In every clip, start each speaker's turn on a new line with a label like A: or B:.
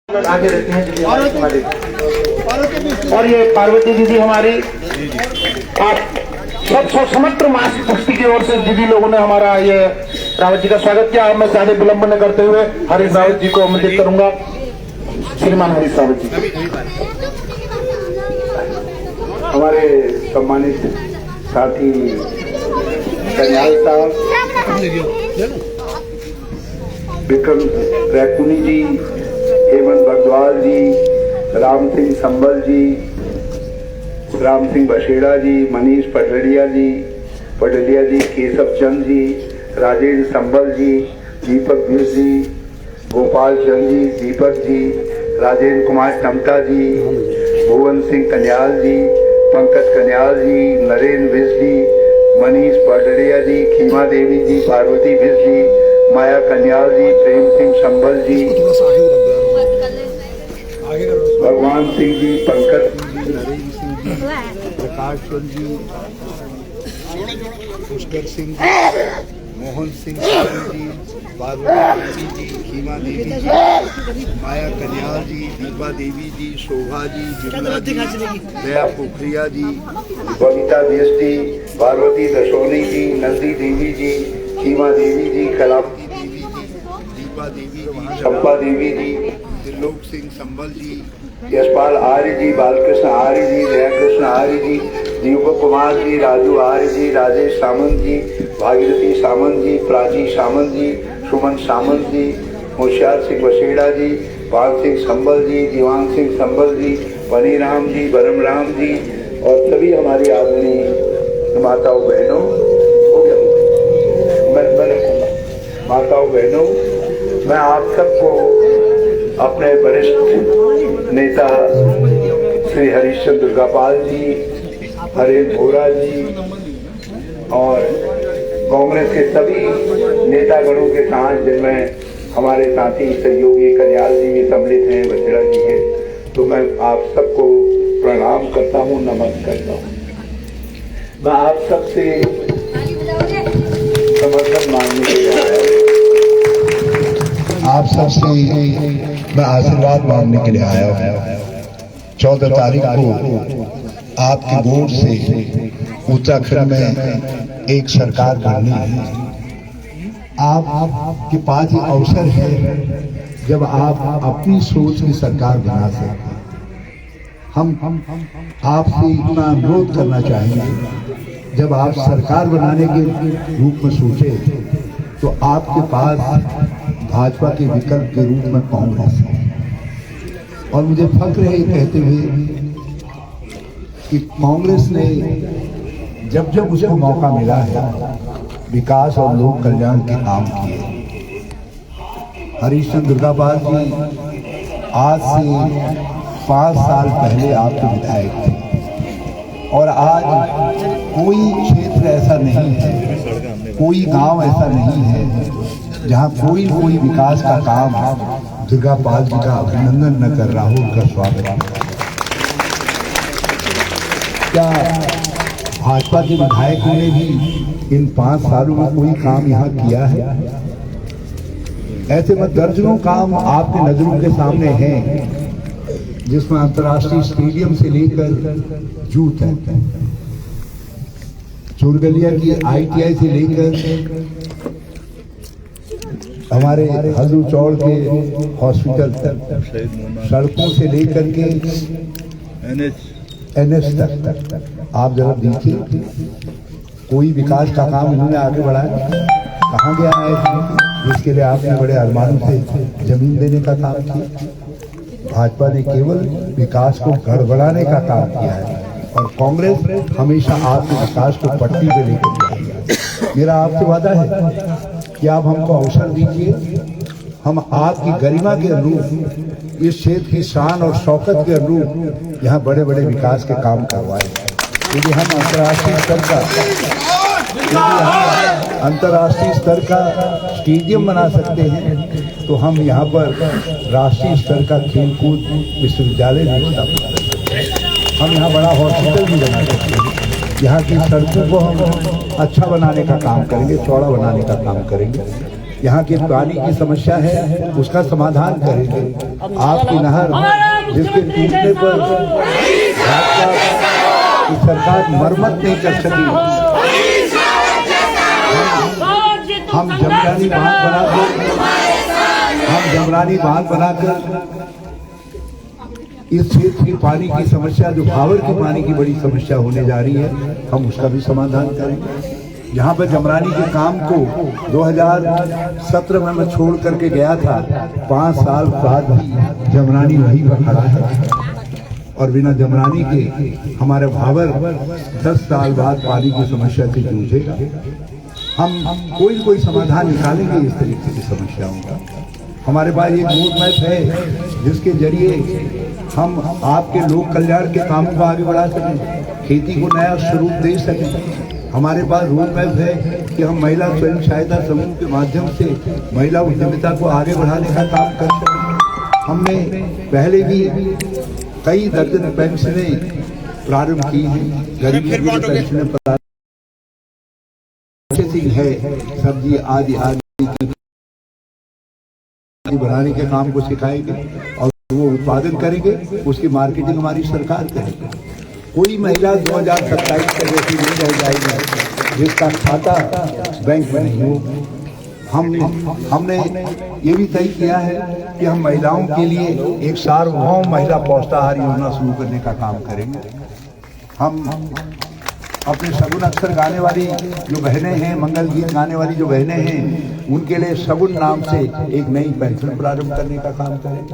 A: आगे रहती हैं दीदी हमारी, और ये पार्वती दीदी हमारी। आप सब समग्र मासिक पुष्टि की ओर से दीदी लोगों ने हमारा ये रावत जी का स्वागत किया। मैं ज्यादा विलंब न करते हुए हरीश रावत जी को आमंत्रित करूंगा। श्रीमान हरीश रावत जी।
B: हमारे सम्मानित साथी कन्याल साहब, विक्रम रैकुनी जी, हेमंत भरद्वाज जी, राम सिंह संबल जी, राम सिंह बशेड़ा जी, मनीष पटलिया जी, केशव चंद जी, राजेंद्र संबल जी, दीपक बीर जी, गोपाल चंद जी, दीपक जी, राजेंद्र कुमार टमटा जी, भुवन सिंह कन्याल जी, पंकज कन्याल जी, नरेंद्र विज जी, मनीष पटलिया जी, खीमा देवी जी, पार्वती विज जी, माया कन्याल जी, प्रेम सिंह संबल जी, भगवान सिंह जी, पंकज सिंह जी, नरेंद्र सिंह जी, प्रकाश चंद जी, पुष्कर सिंह जी, मोहन सिंह जी, पार्वती जी, खीमा देवी जी, माया कन्याल जी, दीपा देवी जी, शोभा जी, विमला जी, दया पोखरिया जी, बबीता बेस्ती, पार्वती दशोनी जी, नंदी देवी जी, खीमा देवी जी, कलावती देवी जी, दीपा देवी जी, चंपा देवी जी, त्रिलोक सिंह संबल जी, यशपाल आर्य जी, बालकृष्ण आर्य जी, दयाकृष्ण आर्य जी, दीपक कुमार जी, राजू आर्य जी, राजेश सामंत जी, भागीरथी सामंत जी, प्राची सामंत जी, सुमन सामंत जी, होशियार सिंह बसेड़ा जी, पाल सिंह संबल जी, दीवान सिंह संबल जी, बनीराम जी, बरम राम जी, और सभी हमारी आदरणीय माताओं बहनों, मैं आप सबको अपने वरिष्ठ नेता श्री हरीशचंद्र दुर्गापाल जी, हरेंद्र बोरा जी और कांग्रेस के सभी नेतागणों के साथ, जिनमें हमारे साथी सहयोगी कन्याल जी भी सम्मिलित हैं, बछड़ा जी हैं, तो मैं आप सबको प्रणाम करता हूँ, नमन करता हूँ। मैं आप सबसे समर्थन मांगने के लिए आया हूँ, आप सबसे मैं आशीर्वाद मांगने के लिए आया हूँ। 14 तारीख को आपके बोर्ड से उत्तराखंड में एक सरकार बननी है। आपके पास एक अवसर है जब आप अपनी सोच की सरकार बना सकते। हम आपसे इतना अनुरोध करना चाहेंगे, जब आप सरकार बनाने के रूप में सोचे तो आपके पास भाजपा के विकल्प के रूप में कांग्रेस है। और मुझे फक्र है कहते हुए कि कांग्रेस ने जब जब उसे मौका मिला है विकास और लोक कल्याण के काम किए। हरीशचंद्र दुर्गापाल जी आज से 5 साल पहले आपके विधायक थे, और आज कोई क्षेत्र ऐसा नहीं है, कोई गांव ऐसा नहीं है जहां कोई विकास का काम दुर्गापाल जी का अभिनंदन न कर रहा हो, उनका स्वागत है। क्या भाजपा के विधायकों ने भी इन 5 सालों में कोई काम यहाँ किया है? ऐसे में दर्जनों काम आपके नजरों के सामने हैं, जिसमें अंतर्राष्ट्रीय स्टेडियम से लेकर जूट है, चोरगलिया की ITI से लेकर हमारे हल्दू चौड़ के हॉस्पिटल तक, सड़कों से लेकर के NH तक आप जरा देखिए, कोई विकास का काम इन्होंने आगे बढ़ाया? कहाँ गया है जिसके लिए आपने बड़े अरमानों से जमीन देने का काम किया? भाजपा ने केवल विकास को गड़बड़ाने का काम किया है, और कांग्रेस हमेशा आपके विकास को पट्टी पे लेकर जाएगी। मेरा आपसे वादा है कि आप हमको अवसर दीजिए, हम आपकी गरिमा के अनुरूप, इस क्षेत्र की शान और शौकत के अनुरूप यहाँ बड़े बड़े विकास के काम करवाएं। यदि हम अंतर्राष्ट्रीय स्तर का स्टेडियम बना सकते हैं, तो हम यहाँ पर राष्ट्रीय स्तर का खेलकूद विश्वविद्यालय भी बना सकते हैं। हम यहाँ बड़ा हॉस्पिटल भी बना सकते हैं। यहाँ की सड़कों को हम अच्छा बनाने का काम करेंगे, चौड़ा बनाने का काम करेंगे। यहाँ की पानी की समस्या है उसका समाधान करेंगे। आपकी नहर जिसके टूटने पर भाजपा की सरकार मरम्मत नहीं कर सकी, हम जमरानी बांध बनाकर इस क्षेत्र की पानी की समस्या, जो भावर की पानी की बड़ी समस्या होने जा रही है, हम उसका भी समाधान करेंगे। जहाँ पर जमरानी के काम को 2017 में मैं छोड़ करके गया था, 5 साल बाद भी जमरानी वहीं पर खड़ा है और बिना जमरानी के हमारे भावर 10 साल बाद पानी की समस्या से जूझेगा। हम कोई समाधान निकालेंगे इस तरीके की समस्याओं का। हमारे पास एक रोड मैप है जिसके जरिए हम आपके लोक कल्याण के कामों को आगे बढ़ा सकें, खेती को नया स्वरूप दे सकें। हमारे पास रोड मैप है कि हम महिला स्वयं सहायता समूह के माध्यम से महिला उद्यमिता को आगे बढ़ाने का काम कर सकें। हमने पहले भी कई दर्जन पेंशनें प्रारंभ की हैं, गरीबी की पेंशनें है, सब्जी आदि बनाने के काम को सिखाएंगे और वो उत्पादन करेंगे, उसकी मार्केटिंग हमारी सरकार करेगी। कोई महिला 2027 तक ऐसी नहीं रह जाएगी जिसका खाता बैंक में नहीं हो। हमने ये भी तय किया है कि हम महिलाओं के लिए एक सार्वभौम महिला पौष्टाहार योजना शुरू करने का काम करेंगे। हम अपने शगुन अक्सर गाने वाली जो बहनें हैं, मंगल गीत गाने वाली जो बहनें हैं, उनके लिए शगुन नाम से एक नई पेंशन प्रारंभ करने का काम करेंगे।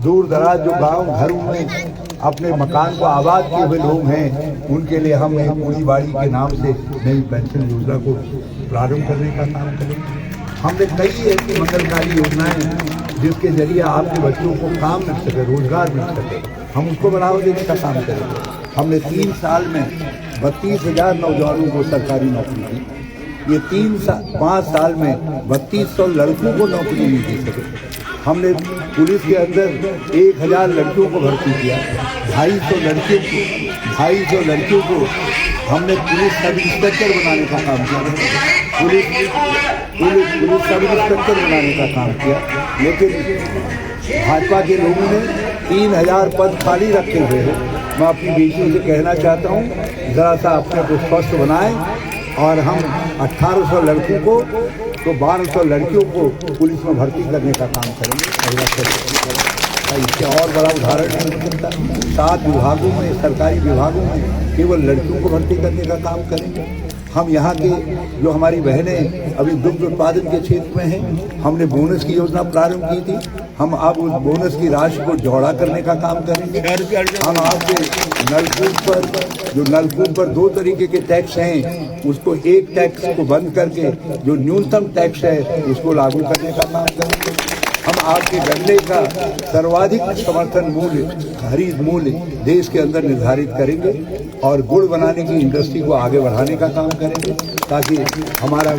B: दूर दराज जो गांव घरों में अपने मकान को आबाद किए हुए लोग हैं, उनके लिए हम एक पूरी बाड़ी के नाम से नई पेंशन योजना को प्रारंभ करने का काम करेंगे। हमने कई ऐसी मंगलकारी योजनाएं जिसके जरिए आपके बच्चों को काम मिल सके, रोजगार मिल सके, हम उसको बढ़ावा देने का काम करेंगे। हमने 3 साल में 32,000 नौजवानों को सरकारी नौकरी दी। ये 5 साल में 3200 लड़कों को नौकरी नहीं दे सके। हमने पुलिस के अंदर 1000 लड़कियों को भर्ती किया, 250 लड़कियों को हमने पुलिस सब इंस्पेक्टर बनाने का काम किया, पुलिस सब इंस्पेक्टर बनाने का काम किया। लेकिन भाजपा के लोगों ने 3000 पद खाली रखे हुए हैं। मैं अपनी बेटियों से कहना चाहता हूँ, ज़रा सा अपने को स्वस्थ बनाएं और हम 1800 लड़कों को तो 1200 लड़कियों को पुलिस में भर्ती करने का काम करेंगे। इससे और बड़ा उदाहरण नहीं हो सकता। 7 विभागों में, सरकारी विभागों में केवल लड़कियों को भर्ती करने का काम करेंगे। हम यहाँ के जो हमारी बहनें अभी दुग्ध उत्पादन के क्षेत्र में हैं, हमने बोनस की योजना प्रारंभ की थी। हम अब उस बोनस की राशि को चौड़ा करने का काम करेंगे। हम आपके नलकूप पर 2 तरीके के टैक्स हैं, उसको एक टैक्स को बंद करके जो न्यूनतम टैक्स है उसको लागू करने का काम करेंगे। हम आपके गन्ने का सर्वाधिक समर्थन मूल्य, खरीद मूल्य देश के अंदर निर्धारित करेंगे और गुड़ बनाने की इंडस्ट्री को आगे बढ़ाने का काम करेंगे, ताकि हमारा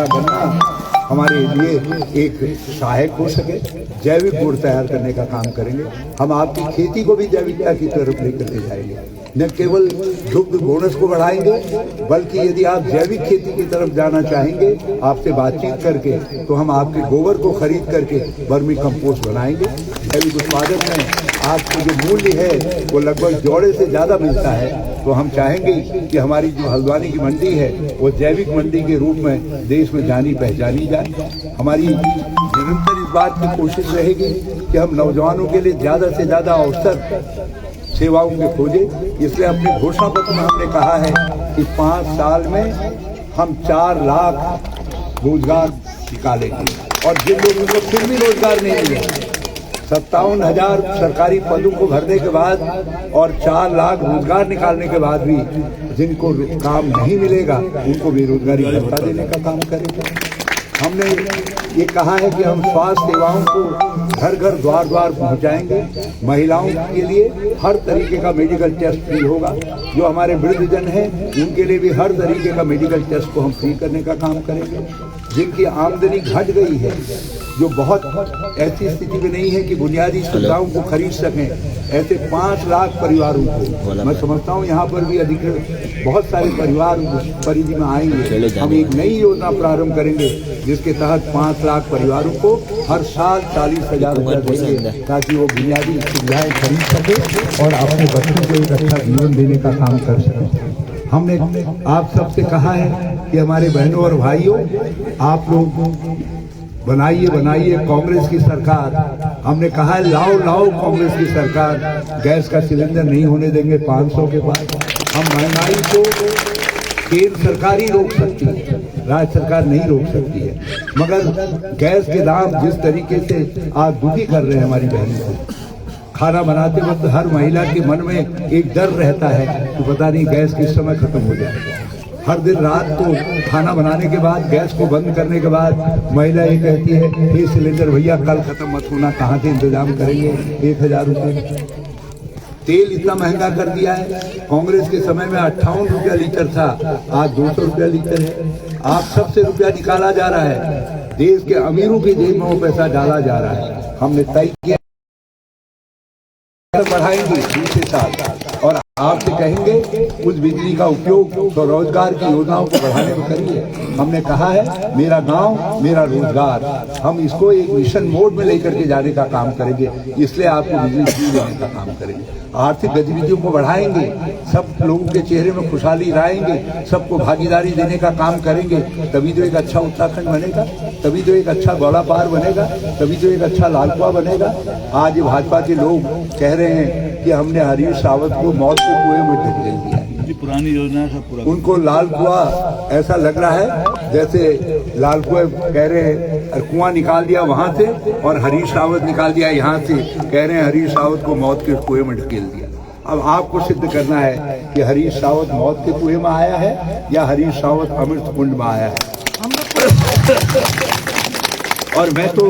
B: गन्ना हमारे लिए एक सहायक हो सके। जैविक गुड़ तैयार करने का काम करेंगे। हम आपकी खेती को भी जैविकता की तरफ लेकर जाएंगे। न केवल दुग्ध बोनस को बढ़ाएंगे, बल्कि यदि आप जैविक खेती की तरफ जाना चाहेंगे, आपसे बातचीत करके, तो हम आपके गोबर को खरीद करके वर्मी कंपोस्ट बनाएंगे। जैविक उत्पादन में आपको जो मूल्य है वो लगभग जोड़े से ज़्यादा मिलता है। तो हम चाहेंगे कि हमारी जो हल्द्वानी की मंडी है वो जैविक मंडी के रूप में देश में जानी पहचानी जाए। हमारी निरंतर इस बात की कोशिश रहेगी कि हम नौजवानों के लिए ज़्यादा से ज़्यादा अवसर सेवाओं के खोजे। इसलिए अपने घोषणा पत्र में हमने कहा है कि 5 साल में हम 4 लाख रोजगार निकालेंगे और जिन लोगों को फिर भी रोजगार नहीं मिले, 57,000 सरकारी पदों को भरने के बाद और 4 लाख रोजगार निकालने के बाद भी जिनको काम नहीं मिलेगा उनको बेरोजगारी भत्ता देने का काम करेंगे। हमने ये कहा है कि हम स्वास्थ्य सेवाओं को घर घर द्वार द्वार पहुंचाएंगे। महिलाओं के लिए हर तरीके का मेडिकल टेस्ट फ्री होगा। जो हमारे वृद्धजन हैं उनके लिए भी हर तरीके का मेडिकल टेस्ट को हम फ्री करने का काम करेंगे। जिनकी आमदनी घट गई है, जो बहुत ऐसी स्थिति में नहीं है कि बुनियादी सुविधाओं को खरीद सकें, ऐसे 5 लाख परिवारों को मैं समझता हूँ यहाँ पर भी अधिकृत बहुत सारे परिवार परिधि में आएंगे। हम एक नई योजना प्रारंभ करेंगे जिसके तहत 5 लाख परिवारों को हर साल 40,000 रुपये देंगे ताकि वो बुनियादी सुविधाएं खरीद सके और अपने बच्चों को एक अच्छा जीवन देने का काम कर सके। हमने आप सबसे कहा है कि हमारे बहनों और भाइयों, आप लोग बनाइए कांग्रेस की सरकार। हमने कहा है लाओ कांग्रेस की सरकार। गैस का सिलेंडर नहीं होने देंगे 500 के बाद। हम महंगाई को केंद्र सरकार ही रोक सकती है, राज्य सरकार नहीं रोक सकती है। मगर गैस के दाम जिस तरीके से आज दुखी कर रहे हैं हमारी बहनों को, खाना बनाते वक्त हर महिला के मन में एक डर रहता है कि पता नहीं गैस किस समय खत्म हो जाए। हर दिन रात को खाना बनाने के बाद, गैस को बंद करने के बाद महिला ये कहती है, ये सिलेंडर भैया कल खत्म मत होना, कहाँ से इंतजाम करेंगे 1,000 रुपये। तेल इतना महंगा कर दिया है। कांग्रेस के समय में 58 रुपया लीटर था, आज 200 रुपया लीटर है। आप सबसे रुपया निकाला जा रहा है, देश के अमीरों की जेब में वो पैसा डाला जा रहा है। हमने तय किया बढ़ाएंगे दूसरे साल और आपसे कहेंगे उस बिजली का उपयोग स्वरोजगार की योजनाओं को बढ़ाने में करिए। हमने कहा है मेरा गांव मेरा रोजगार, हम इसको एक मिशन मोड में लेकर के जाने का काम करेंगे, इसलिए आपको बिजली फ्री देने का काम करेंगे। आर्थिक गतिविधियों को बढ़ाएंगे, सब लोगों के चेहरे में खुशहाली लाएंगे, सबको भागीदारी देने का काम करेंगे। तभी तो एक अच्छा उत्तराखंड बनेगा, तभी तो एक अच्छा गौलापार बनेगा, तभी तो एक अच्छा लालकुआ बनेगा। आज भाजपा के लोग कह रहे हैं कि हमने हरीश रावत को मौत के कुएं में ढकेल दिया।
C: पुरानी योजना सब पूरा
B: उनको लाल कुआं ऐसा लग रहा है जैसे लाल कुआं कह रहे हैं, कुआं निकाल दिया वहां से और हरीश रावत निकाल दिया यहाँ से, कह रहे हैं हरीश रावत को मौत के कुएं में ढकेल दिया। अब आपको सिद्ध करना है कि हरीश रावत मौत के कुएं में आया है या हरीश रावत अमृत कुंड में आया है। और मैं तो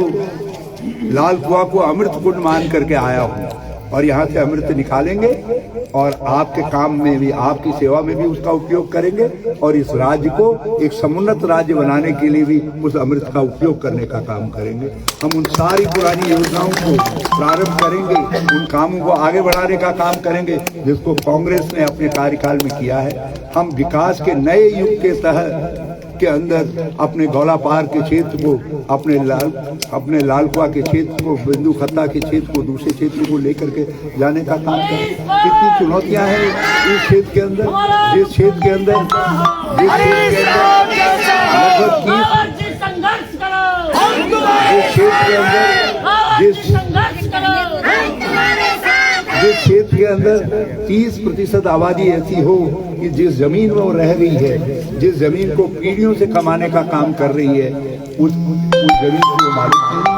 B: लाल कुआं को अमृत कुंड मान करके आया हूँ और यहाँ से अमृत निकालेंगे और आपके काम में भी, आपकी सेवा में भी उसका उपयोग करेंगे और इस राज्य को एक समुन्नत राज्य बनाने के लिए भी उस अमृत का उपयोग करने का काम करेंगे। हम उन सारी पुरानी योजनाओं को प्रारंभ करेंगे, उन कामों को आगे बढ़ाने का काम करेंगे जिसको कांग्रेस ने अपने कार्यकाल में किया है। हम विकास के नए युग के तहत के अंदर अपने गौलापार के क्षेत्र को, अपने लालकुआ के क्षेत्र को, बिंदु खत्ता के क्षेत्र को, दूसरे क्षेत्र को लेकर के जाने का काम करें। कितनी चुनौतियां हैं इस क्षेत्र के अंदर, जिस क्षेत्र के अंदर जिस क्षेत्र के अंदर 30% आबादी ऐसी हो कि जिस जमीन में वो रह रही है, जिस जमीन को पीढ़ियों से कमाने का काम कर रही है, उस जमीन को मालिक